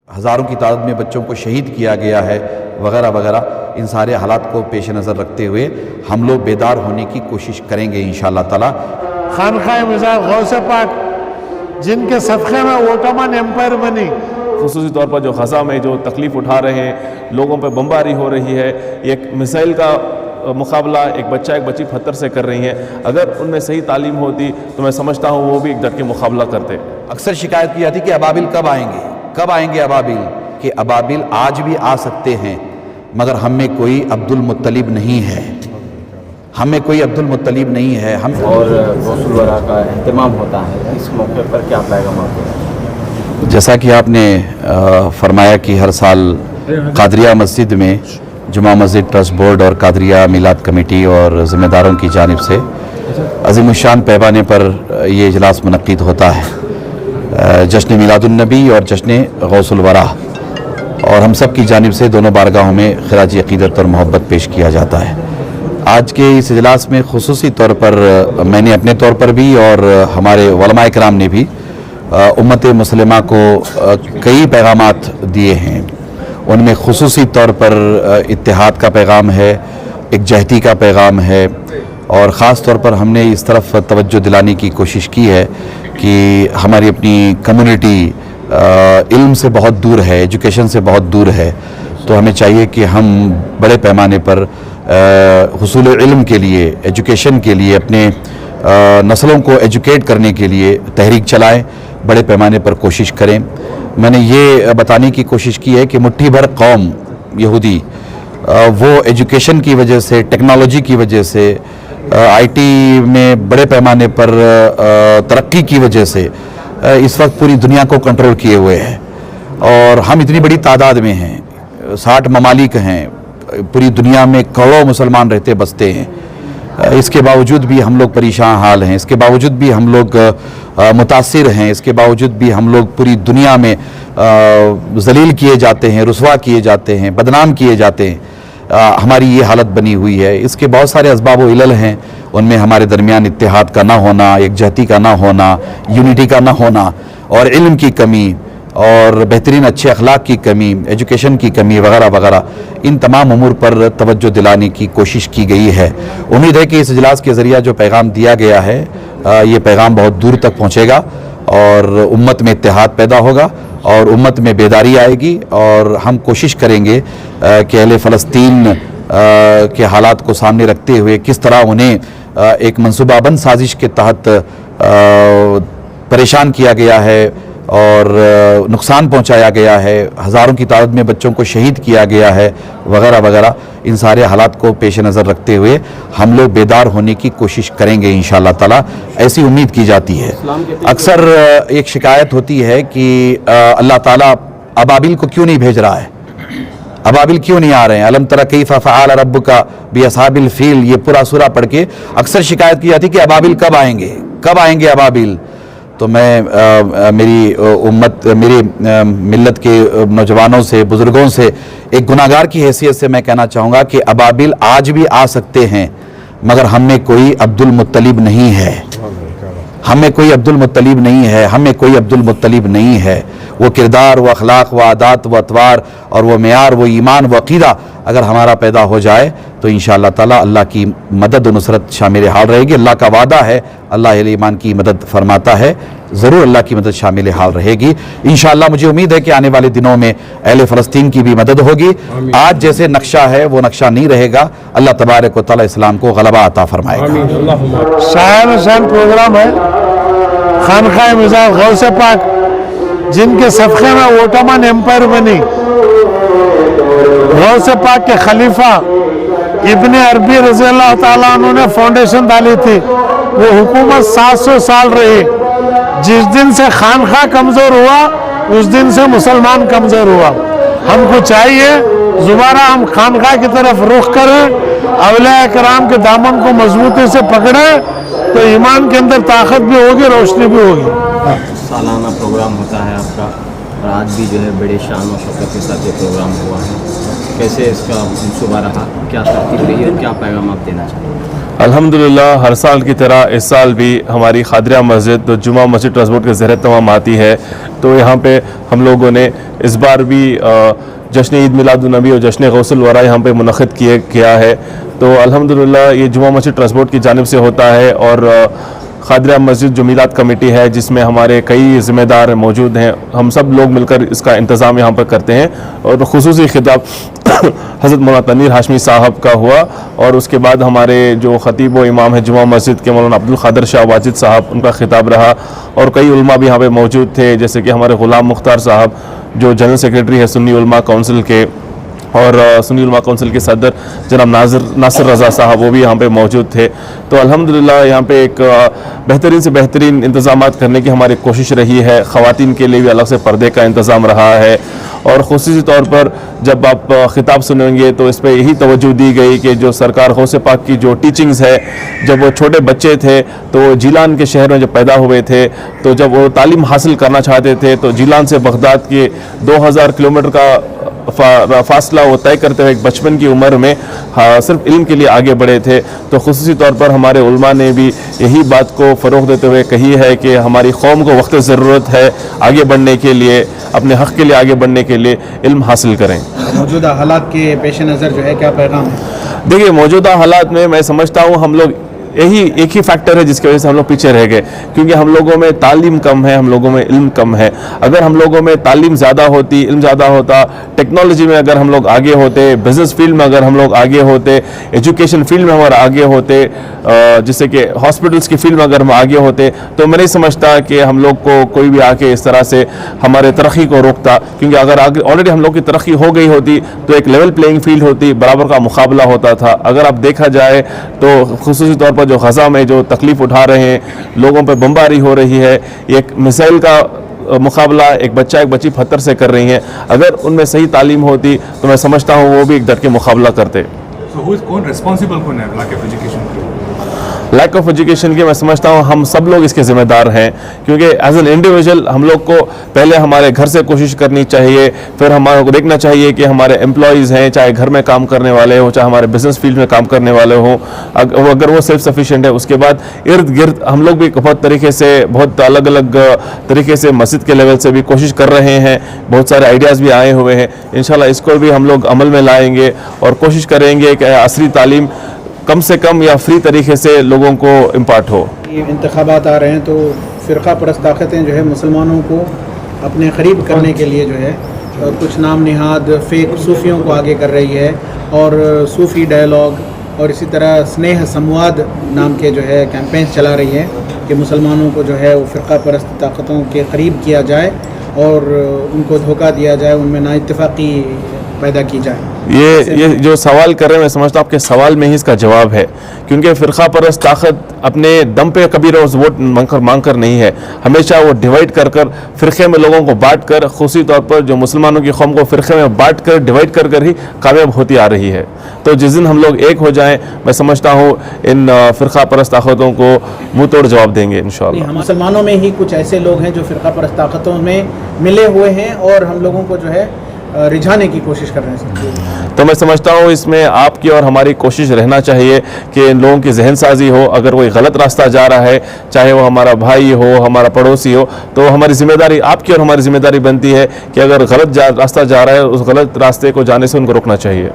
ہزاروں کی تعداد میں بچوں کو شہید کیا گیا ہے وغیرہ وغیرہ. ان سارے حالات کو پیش نظر رکھتے ہوئے ہم لوگ بیدار ہونے کی کوشش کریں گے انشاءاللہ تعالی. خانقاہ مزار غوث پاک جن کے صدقے میں اوٹومن ایمپائر بنی، خصوصی طور پر جو غزہ میں جو تکلیف اٹھا رہے ہیں، لوگوں پہ بمباری ہو رہی ہے، ایک میزائل کا مقابلہ ایک بچہ ایک بچی پتھر سے کر رہی ہیں. اگر ان میں صحیح تعلیم ہوتی تو میں سمجھتا ہوں وہ بھی ایک ڈٹ کے مقابلہ کرتے. اکثر شکایت کی جاتی کہ ابابیل کب آئیں گے، کب آئیں گے ابابیل. کہ ابابیل آج بھی آ سکتے ہیں، مگر ہم میں کوئی عبد المطلب نہیں ہے، ہم میں کوئی عبد المطلب نہیں ہے. ہم اور غوث الورا کا اہتمام ہوتا ہے، اس موقع پر کیا پیغام آپ کو؟ جیسا کہ آپ نے فرمایا کہ ہر سال قادریہ مسجد میں جمعہ مسجد ٹرسٹ بورڈ اور قادریہ میلاد کمیٹی اور ذمہ داروں کی جانب سے عظیم الشان پیمانے پر یہ اجلاس منعقد ہوتا ہے. جشن میلاد النبی اور جشن غوث الورا، اور ہم سب کی جانب سے دونوں بارگاہوں میں خراج عقیدت اور محبت پیش کیا جاتا ہے. آج کے اس اجلاس میں خصوصی طور پر میں نے اپنے طور پر بھی اور ہمارے علماء کرام نے بھی امت مسلمہ کو کئی پیغامات دیے ہیں. ان میں خصوصی طور پر اتحاد کا پیغام ہے، یکجہتی کا پیغام ہے، اور خاص طور پر ہم نے اس طرف توجہ دلانے کی کوشش کی ہے کہ ہماری اپنی کمیونٹی علم سے بہت دور ہے، ایجوکیشن سے بہت دور ہے. تو ہمیں چاہیے کہ ہم بڑے پیمانے پر حصول علم کے لیے، ایجوکیشن کے لیے، اپنے نسلوں کو ایجوکیٹ کرنے کے لیے تحریک چلائیں، بڑے پیمانے پر کوشش کریں. میں نے یہ بتانے کی کوشش کی ہے کہ مٹھی بھر قوم یہودی وہ ایجوکیشن کی وجہ سے، ٹیکنالوجی کی وجہ سے، آئی ٹی میں بڑے پیمانے پر ترقی کی وجہ سے اس وقت پوری دنیا کو کنٹرول کیے ہوئے ہیں. اور ہم اتنی بڑی تعداد میں ہیں، 60 ممالک ہیں، پوری دنیا میں کروڑوں مسلمان رہتے بستے ہیں. اس کے باوجود بھی ہم لوگ پریشان حال ہیں، اس کے باوجود بھی ہم لوگ متاثر ہیں، اس کے باوجود بھی ہم لوگ پوری دنیا میں ذلیل کیے جاتے ہیں، رسوا کیے جاتے ہیں، بدنام کیے جاتے ہیں. ہماری یہ حالت بنی ہوئی ہے. اس کے بہت سارے اسباب و علل ہیں. ان میں ہمارے درمیان اتحاد کا نہ ہونا، یکجہتی کا نہ ہونا، یونٹی کا نہ ہونا، اور علم کی کمی، اور بہترین اچھے اخلاق کی کمی، ایجوکیشن کی کمی وغیرہ وغیرہ. ان تمام امور پر توجہ دلانے کی کوشش کی گئی ہے. امید ہے کہ اس اجلاس کے ذریعہ جو پیغام دیا گیا ہے یہ پیغام بہت دور تک پہنچے گا، اور امت میں اتحاد پیدا ہوگا، اور امت میں بیداری آئے گی. اور ہم کوشش کریں گے کہ اہل فلسطین کے حالات کو سامنے رکھتے ہوئے کس طرح انہیں ایک منصوبہ بند سازش کے تحت پریشان کیا گیا ہے اور نقصان پہنچایا گیا ہے، ہزاروں کی تعداد میں بچوں کو شہید کیا گیا ہے وغیرہ وغیرہ. ان سارے حالات کو پیش نظر رکھتے ہوئے ہم لوگ بیدار ہونے کی کوشش کریں گے انشاءاللہ تعالی. ایسی امید کی جاتی ہے. اکثر ایک شکایت ہوتی ہے کہ اللہ تعالیٰ ابابیل کو کیوں نہیں بھیج رہا ہے، ابابیل کیوں نہیں آ رہے ہیں. الم تر کیف فعل ربک باصحاب الفیل، یہ پورا سورہ پڑھ کے اکثر شکایت کی جاتی کہ ابابیل کب آئیں گے، کب آئیں گے ابابیل. تو میں میری امت، میری ملت کے نوجوانوں سے، بزرگوں سے ایک گناہگار کی حیثیت سے میں کہنا چاہوں گا کہ ابابیل آج بھی آ سکتے ہیں، مگر ہم میں کوئی عبد المطلب نہیں ہے، ہم میں کوئی عبد المطلب نہیں ہے، ہم میں کوئی عبد المطلب نہیں ہے. وہ کردار، وہ اخلاق، وہ عادات، وہ اطوار، اور وہ معیار، وہ ایمان، وہ عقیدہ اگر ہمارا پیدا ہو جائے تو انشاءاللہ تعالیٰ اللہ کی مدد و نصرت شامل حال رہے گی. اللہ کا وعدہ ہے، اللہ اہل ایمان کی مدد فرماتا ہے، ضرور اللہ کی مدد شامل حال رہے گی انشاءاللہ. مجھے امید ہے کہ آنے والے دنوں میں اہل فلسطین کی بھی مدد ہوگی. آج جیسے نقشہ ہے وہ نقشہ نہیں رہے گا. اللہ تبارک و تعالیٰ اسلام کو غلبہ عطا فرمائے گا. شاہن حسین پروگرام ہے. خانقاہ مزار غوث پاک جن کے صدقے میں اوٹومن ایمپائر بنی، غوث پاک کے خلیفہ ابن عربی رضی اللہ تعالیٰ عنہ نے فاؤنڈیشن ڈالی تھی. وہ حکومت 700 سال رہی. جس دن سے خانقاہ کمزور ہوا اس دن سے مسلمان کمزور ہوا. ہم کو چاہیے دوبارہ ہم خانقاہ کی طرف رخ کریں، اولیاء کرام کے دامن کو مضبوطی سے پکڑیں تو ایمان کے اندر طاقت بھی ہوگی، روشنی بھی ہوگی. سالانہ پروگرام ہوتا ہے آپ کا، اور آج بھی جو ہے بڑے شان و شوکت کے ساتھ یہ پروگرام ہوا ہے. कैसे इसका मंसूबा रहा, क्या तरतीब रही और क्या पैगाम आप देना चाहते हैं? अल्हम्दुलिल्लाह हर साल की तरह इस साल भी हमारी खादरिया मस्जिद तो जुमा मस्जिद ट्रस्ट बोर्ड के ज़ेर तमाम आती है। तो यहाँ पे हम लोगों ने इस बार भी जश्न ईद मिलादुन्नबी और जश्न गौसल वरा यहाँ पे मुनक़िद किया है। तो अल्हम्दुलिल्लाह ये जुमा मस्जिद ट्रस्ट बोर्ड की जानिब से होता है और खादरिया मस्जिद जो मीलाद कमेटी है जिसमें हमारे कई ज़िम्मेदार मौजूद हैं, हम सब लोग मिलकर इसका इंतज़ाम यहाँ पर करते हैं। और ख़ुसूसी खिताब हज़रत मौलाना तनवीर हाशमी साहब का हुआ और उसके बाद हमारे जो ख़तीब व इमाम है जुमा मस्जिद के मौलाना अब्दुल क़ादिर शाह वाजिद साहब, उनका खिताब रहा और कई उलमा भी यहाँ पे मौजूद थे, जैसे कि हमारे ग़ुलाम मुख्तार साहब जो जनरल सेक्रेटरी है सुन्नी उलमा काउंसिल के और सुन्नी उलमा काउंसिल के सदर जनाब नासिर रज़ा साहब वो भी यहाँ पे मौजूद थे। तो अल्हम्दुलिल्लाह यहाँ पे एक बेहतरीन से बेहतरीन इंतज़ामात करने की हमारी कोशिश रही है। ख़वातीन के लिए भी अलग से पर्दे का इंतज़ाम रहा है और ख़ुसूसी तौर पर जब आप ख़िताब सुनेंगे तो इस पर यही तवज्जो दी गई कि जो सरकार गौसे पाक की जो टीचिंग्स है, जब वो छोटे बच्चे थे तो जीलान के शहर में जब पैदा हुए थे तो जब वो तालीम हासिल करना चाहते थे तो जीलान से बगदाद के 2000 किलोमीटर का फासला वो तय करते हुए एक बचपन की उम्र में सिर्फ इल्म के लिए आगे बढ़े थे। तो ख़ुसूसी तौर पर हमारे उलमा ने भी यही बात को फ़रोग़ देते हुए कही है कि हमारी कौम को वक्त ज़रूरत है आगे बढ़ने के लिए, अपने हक़ के लिए आगे बढ़ने के लिए इल्म हासिल करें। मौजूदा हालात के पेश नज़र जो है क्या पैगाम है? देखिए मौजूदा हालात में मैं समझता हूँ हम लोग यही एक ही फैक्टर है जिसकी वजह से हम लोग पीछे रह गए, क्योंकि हम लोगों में तालीम कम है, हम लोगों में इल्म कम है। अगर हम लोगों में तालीम ज़्यादा होती, इल्म ज़्यादा होता, टेक्नोलॉजी में अगर हम लोग आगे होते, बिज़नेस फील्ड में अगर हम लोग आगे होते, एजुकेशन फील्ड में हमारे आगे होते, जैसे कि हॉस्पिटल्स की फील्ड में अगर हम आगे होते, तो मैं नहीं समझता कि हम लोग को कोई भी आके इस तरह से हमारे तरक्की को रोकता। क्योंकि अगर आगे ऑलरेडी हम लोग की तरक्की हो गई होती तो एक लेवल प्लेइंग फील्ड होती, बराबर का मुकाबला होता था। अगर आप देखा जाए तो ख़ुसूसी तौर पर जो ग़ज़ा में जो तकलीफ़ उठा रहे हैं, लोगों पर बमबारी हो रही है, एक मिसाइल का मुकाबला एक बच्चा एक बच्ची पत्थर से कर रही हैं, अगर उनमें सही तालीम होती तो मैं समझता हूँ वो भी एक डट के मुकाबला करते। कौन रिस्पॉन्सिबल कौन है लैक ऑफ एजुकेशन के? लैक ऑफ एजुकेशन की मैं समझता हूँ हम सब लोग इसके ज़िम्मेदार हैं, क्योंकि एज एन इंडिविजुअल हम लोग को पहले हमारे घर से कोशिश करनी चाहिए, फिर हमारे को देखना चाहिए कि हमारे एम्प्लॉयज़ हैं, चाहे घर में काम करने वाले हो, चाहे हमारे बिजनेस फील्ड में काम करने वाले हों, अगर वो सेल्फ सफिशिएंट है। उसके बाद इर्द गिर्द हम लोग भी बहुत तरीके से, बहुत अलग अलग तरीके से मस्जिद के लेवल से भी कोशिश कर रहे हैं, बहुत सारे आइडियाज़ भी आए हुए हैं। इंशाल्लाह इसको भी हम लोग अमल में लाएंगे और कोशिश करेंगे कि असली तालीम कम से कम या फ्री तरीके से लोगों को इम्पार्ट हो। ये इंतखाबात आ रहे हैं तो फ़िरक़ा परस्त ताकतें जो है मुसलमानों को अपने करीब करने के लिए जो है कुछ नाम निहाद फेक सूफ़ियों को आगे कर रही है और सूफ़ी डायलॉग और इसी तरह स्नेह संवाद नाम के जो है कैंपेन्स चला रही है कि मुसलमानों को जो है वो फ़िरक़ा परस्त ताकतों के करीब किया जाए और उनको धोखा दिया जाए, उनमें नाइत्तेफ़ाक़ी पैदा की जाए। ये जो सवाल कर रहे हैं मैं समझता हूँ आपके सवाल में ही इसका जवाब है, क्योंकि फ़िरक़ा परस्त ताकत अपने दम पे कभी रोज़ वोट मांग कर नहीं है, हमेशा वो डिवाइड कर फ़िरक़े में लोगों को बांट कर, ख़ुशी तौर पर जो मुसलमानों की कौम को फ़िरक़े में बांट कर डिवाइड कर ही कामयाब होती आ रही है। तो जिस दिन हम लोग एक हो जाएँ मैं समझता हूँ इन फ़िरक़ा परस्त ताकतों को मुँह तोड़ जवाब देंगे इंशाअल्लाह। मुसलमानों में ही कुछ ऐसे लोग हैं जो फ़िरक़ा परस्त ताकतों में मिले हुए हैं और हम लोगों को जो है रिझाने की कोशिश कर रहे हैं। तो मैं समझता हूँ इसमें आपकी और हमारी कोशिश रहना चाहिए कि इन लोगों की जहन साजी हो। अगर कोई गलत रास्ता जा रहा है, चाहे वो हमारा भाई हो, हमारा पड़ोसी हो, तो हमारी जिम्मेदारी, आपकी और हमारी जिम्मेदारी बनती है कि अगर गलत रास्ता जा रहा है उस गलत रास्ते को जाने से उनको रोकना चाहिए।